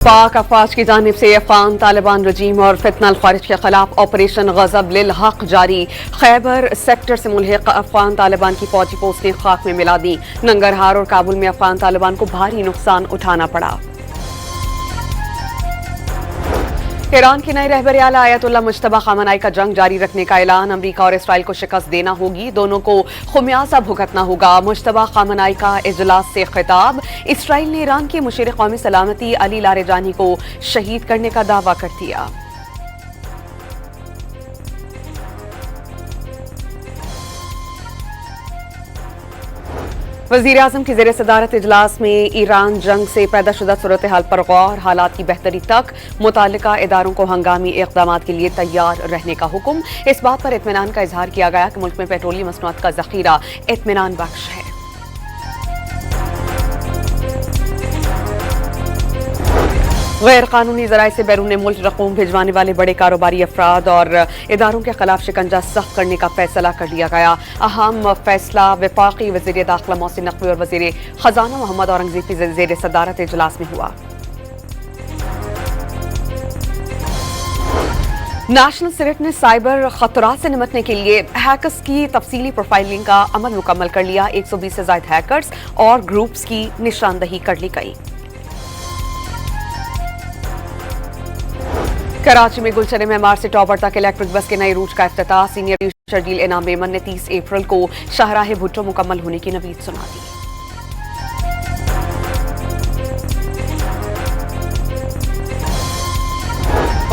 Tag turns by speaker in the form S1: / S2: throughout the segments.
S1: पाक अफवाज की जानिब से अफगान तालिबान रजीम और फितनल खारिज के खिलाफ ऑपरेशन गजब लिल हक जारी। खैबर सेक्टर से मुल्हिक अफगान तालिबान की फौजी पोस्टें खाक में मिला दी। नंगरहार और काबुल में अफगान तालिबान को भारी नुकसान उठाना पड़ा। ईरान की नई रहबर आला आयतुल्लाह मुज्तबा खामनाई का जंग जारी रखने का ऐलान। अमरीका और इसराइल को शिकस्त देना होगी, दोनों को खुमियाजा भुगतना होगा। मुज्तबा खामनाई का इजलास से खिताब। इसराइल ने ईरान के मुशीर कौमी सलामती अली लारेजानी को शहीद करने का दावा कर दिया। वज़ीर-ए-आज़म की ज़ेर सदारत इजलास में ईरान जंग से पैदा शुदा सूरत हाल पर गौर, हालात की बेहतरी तक मुताल्लिका इदारों को हंगामी इक़दामात के लिए तैयार रहने का हुक्म। इस बात पर इत्मीनान का इजहार किया गया कि मुल्क में पेट्रोलियम मसनूआत का ज़ख़ीरा इत्मीनान बख्श है। गैर कानूनी ज़राए से बैरून मुल्क रकूम भिजवाने वाले बड़े कारोबारी अफराद और इदारों के खिलाफ शिकंजा सख्त करने का फैसला कर लिया गया। अहम फैसला वफाकी वज़ीर दाखिला मोहसिन नकवी और वज़ीर खजाना मोहम्मद औरंगज़ेब की ज़ेर सदारत इजलास में हुआ। नेशनल सीनेट ने साइबर खतरात से निपटने के लिए हैकर्स की तफसीली प्रोफाइलिंग का अमल मुकम्मल कर लिया। 120 से ज़ायद हैकर्स और ग्रुप्स की निशानदही कर ली गई। कराची में गुलशन मेमार से टॉबर तक इलेक्ट्रिक बस के नए रूट का इफ्तिताह। सीनियर शर्जील इनाम मेमन ने 30 अप्रैल को शाहराह भुट्टो मुकम्मल होने की नवीद सुना दी।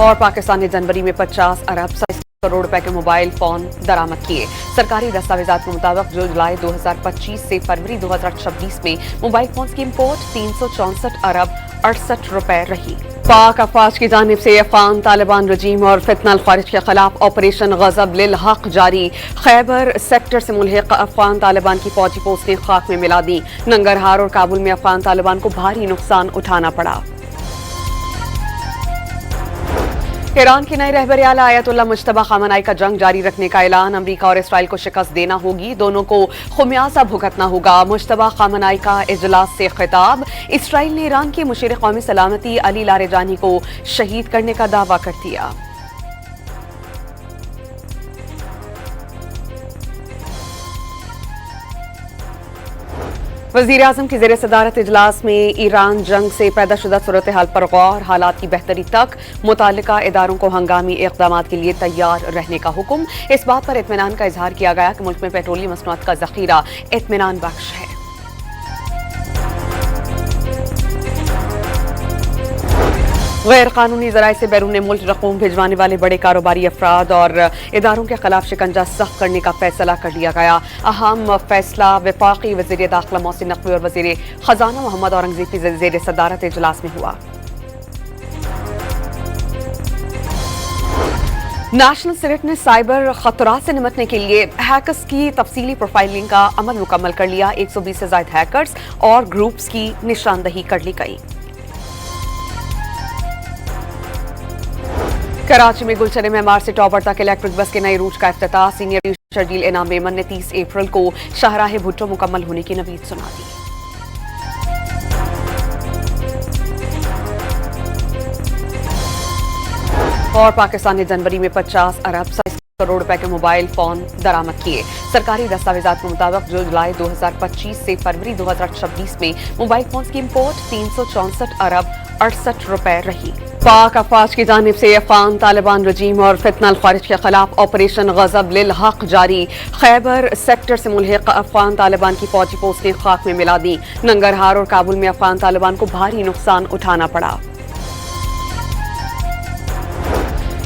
S1: और पाकिस्तान ने जनवरी में 50 अरब 27 करोड़ रुपए के मोबाइल फोन दरामद किए। सरकारी दस्तावेजात के मुताबिक जुलाई 2025 से फरवरी 2026 में मोबाइल फोन की इंपोर्ट 364 अरब 68 रुपए रही। पाक अफवाज की जानिब से अफगान तालिबान रजीम और फितनल खारिज के खिलाफ ऑपरेशन गजब लिल हक जारी। खैबर सेक्टर से मुल्हिक अफगान तालिबान की फौजी पोस्टें खाक में मिला दी। नंगरहार और काबुल में अफगान तालिबान को भारी नुकसान उठाना पड़ा। ईरान की नई रहबर आला आयतुल्लाह मुज्तबा खामनाई का जंग जारी रखने का ऐलान। अमरीका और इसराइल को शिकस्त देना होगी, दोनों को खुमियाजा भुगतना होगा। मुज्तबा खामनाई का इजलास से खिताब। इसराइल ने ईरान के मुशीर कौमी सलामती अली लारेजानी को शहीद करने का दावा कर दिया। वज़ीर-ए-आज़म की ज़ेर सदारत इजलास में ईरान जंग से पैदा शुदा सूरत हाल पर गौर, हालात की बेहतरी तक मुताल्लिका इदारों को हंगामी इक़दामात के लिए तैयार रहने का हुक्म। इस बात पर इत्मीनान का इजहार किया गया कि मुल्क में पेट्रोलियम मसनूआत का ज़ख़ीरा इत्मीनान बख्श है। गैर कानूनी ज़राए से बैरून मुल्क रकूम भिजवाने वाले बड़े कारोबारी अफराद और इदारों के खिलाफ शिकंजा सख्त करने का फैसला कर लिया गया। अहम फैसला वफाकी वज़ीर दाखिला मोहसिन नकवी और वज़ीर खजाना मोहम्मद औरंगज़ेब की ज़ेर सदारत इजलास में हुआ। नेशनल सीनेट ने साइबर खतरात से निपटने के लिए हैकर्स की तफसीली प्रोफाइलिंग का अमल मुकम्मल कर लिया। 120 से ज़ायद हैकर्स और ग्रुप्स की निशानदही कर ली गई। कराची में गुलशन मेमार से टॉबर तक इलेक्ट्रिक बस के नए रूट का इफ्तिताह। सीनियर शर्जील इनाम मेमन ने 30 अप्रैल को शाहराह भुट्टो मुकम्मल होने की नवीद सुना दी। और पाकिस्तान ने जनवरी में 50 अरब 27 करोड़ रुपए के मोबाइल फोन दरामद किए। सरकारी दस्तावेजात के मुताबिक जुलाई 2025 से फरवरी 2026 में मोबाइल फोन की इंपोर्ट 364 अरब 68 रुपए रही। पाक अफवाज की जानिब से अफगान तालिबान रजीम और फितनल खारिज के खिलाफ ऑपरेशन गजब लिल हक जारी। खैबर सेक्टर से मुल्हिक अफगान तालिबान की फौजी पोस्टें खाक में मिला दी। नंगरहार और काबुल में अफगान तालिबान को भारी नुकसान उठाना पड़ा।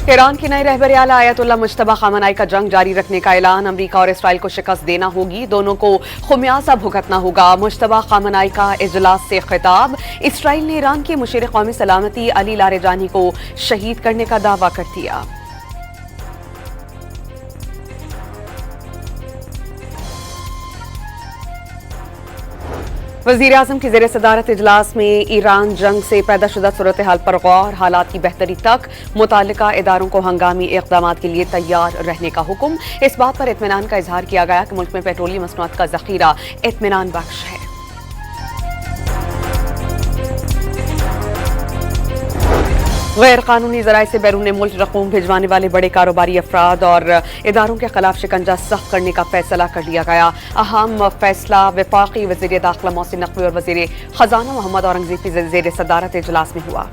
S1: ईरान की नई रहबर आला आयतुल्लाह मुज्तबा खामनाई का जंग जारी रखने का ऐलान। अमरीका और इसराइल को शिकस्त देना होगी, दोनों को खुमियाजा भुगतना होगा। मुज्तबा खामनाई का इजलास से खिताब। इसराइल ने ईरान के मुशीर कौमी सलामती अली लारेजानी को शहीद करने का दावा कर दिया। वज़ीर-ए-आज़म की ज़ेर सदारत इजलास में ईरान जंग से पैदा शुदा सूरत हाल पर गौर, हालात की बेहतरी तक मुताल्लिका इदारों को हंगामी इक़दामात के लिए तैयार रहने का हुक्म। इस बात पर इत्मीनान का इजहार किया गया कि मुल्क में पेट्रोलियम मसनूआत का ज़ख़ीरा इत्मीनान बख्श है। गैर कानूनी जराए से बैरून मुल्क रकूम भिजवाने वाले बड़े कारोबारी अफराद और इदारों के खिलाफ शिकंजा सख्त करने का फैसला कर लिया गया। अहम फैसला वफाकी वज़ीर दाखिला मोहसिन नकवी और वज़ीर खजाना मोहम्मद औरंगज़ेब की ज़ेर सदारत इजलास में हुआ।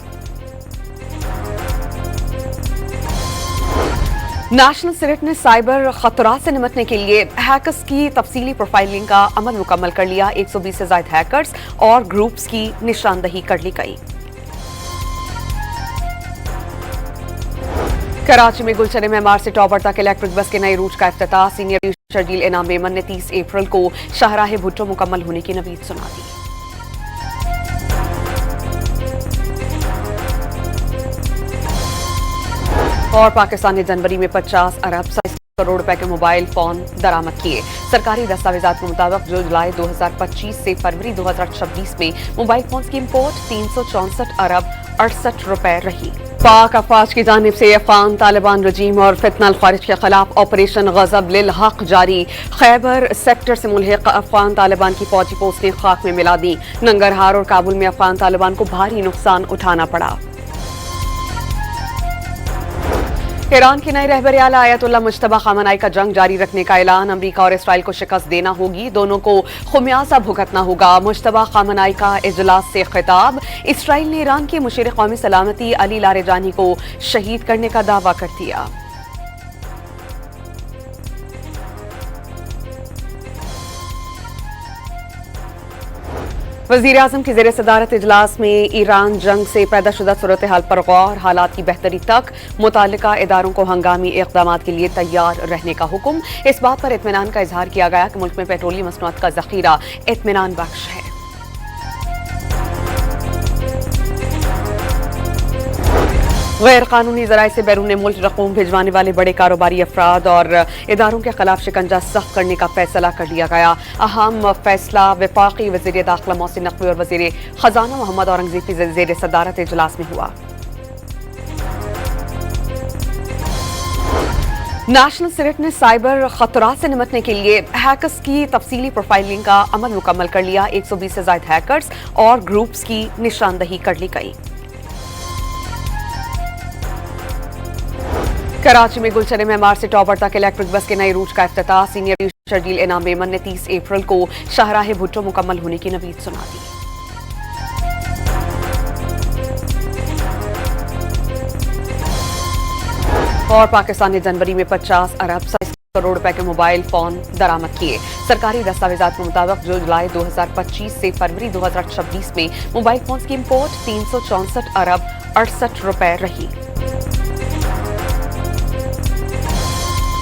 S1: नेशनल सीनेट ने साइबर खतरात से निपटने के लिए हैकर्स की तफसीली प्रोफाइलिंग का अमल मुकम्मल कर लिया। 120 से ज्यादा हैकर्स और ग्रुप्स की निशानदही कर ली गई। कराची में गुलशन मेमार से टॉबर तक इलेक्ट्रिक बस के नए रूट का इफ्तिताह। सीनियर शर्जील इनाम मेमन ने 30 अप्रैल को शाहराह भुट्टो मुकम्मल होने की नवीद सुना दी। और पाकिस्तान ने जनवरी में 50 अरब 27 करोड़ रुपए के मोबाइल फोन दरामद किए। सरकारी दस्तावेजात के मुताबिक जो जुलाई 2025 से फरवरी 2026 में मोबाइल फोन की इंपोर्ट 364 अरब 68 रुपए रही। पाक अफवाज की जानिब से अफगान तालिबान रजीम और फितनल खारिज के खिलाफ ऑपरेशन गजब लिल हक जारी। खैबर सेक्टर से मुल्हिक अफगान तालिबान की फौजी पोस्टें खाक में मिला दी। नंगरहार और काबुल में अफगान तालिबान को भारी नुकसान उठाना पड़ा। ईरान की नई रहबर आला आयतुल्लाह मुज्तबा खामनाई का जंग जारी रखने का ऐलान। अमरीका और इसराइल को शिकस्त देना होगी, दोनों को खुमियाजा भुगतना होगा। मुज्तबा खामनाई का इजलास से खिताब। इसराइल ने ईरान के मुशीर कौमी सलामती अली लारेजानी को शहीद करने का दावा कर दिया। वज़ीर आज़म की ज़ेर सदारत इजलास में ईरान जंग से पैदा शुदा सूरत हाल पर गौर, हालात की बेहतरी तक मुताल्लिका इदारों को हंगामी इक़दाम के लिए तैयार रहने का हुक्म। इस बात पर इत्मीनान का इजहार किया गया कि मुल्क में पेट्रोलियम मसनूआत का ज़ख़ीरा इत्मीनान बख्श है। गैर कानूनी जराए से बैरून मुल्क रकूम भिजवाने वाले बड़े कारोबारी अफराद और इदारों के खिलाफ शिकंजा सख्त करने का फैसला कर लिया गया। अहम फैसला वफाकी वज़ीर दाखिला मोहसिन नकवी और वज़ीर खजाना मोहम्मद औरंगज़ेब की ज़ेर सदारत इजलास में हुआ। नेशनल सीनेट ने साइबर खतरात से निपटने के लिए हैकर्स की तफसीली प्रोफाइलिंग का अमल मुकम्मल कर लिया। 120 से ज्यादा हैकर्स और ग्रुप्स की निशानदही कर ली गई। कराची में गुलशन मेमार से टॉबर तक इलेक्ट्रिक बस के नए रूट का इफ्तिताह। सीनियर शर्जील इनाम मेमन ने 30 अप्रैल को शाहराह भुट्टो मुकम्मल होने की नवीद सुना दी। और पाकिस्तान ने जनवरी में 50 अरब 27 करोड़ रुपए के मोबाइल फोन दरामद किए। सरकारी दस्तावेजात के मुताबिक जो जुलाई 2025 से फरवरी 2026 में मोबाइल फोन की इंपोर्ट 364 अरब 68 रुपए रही।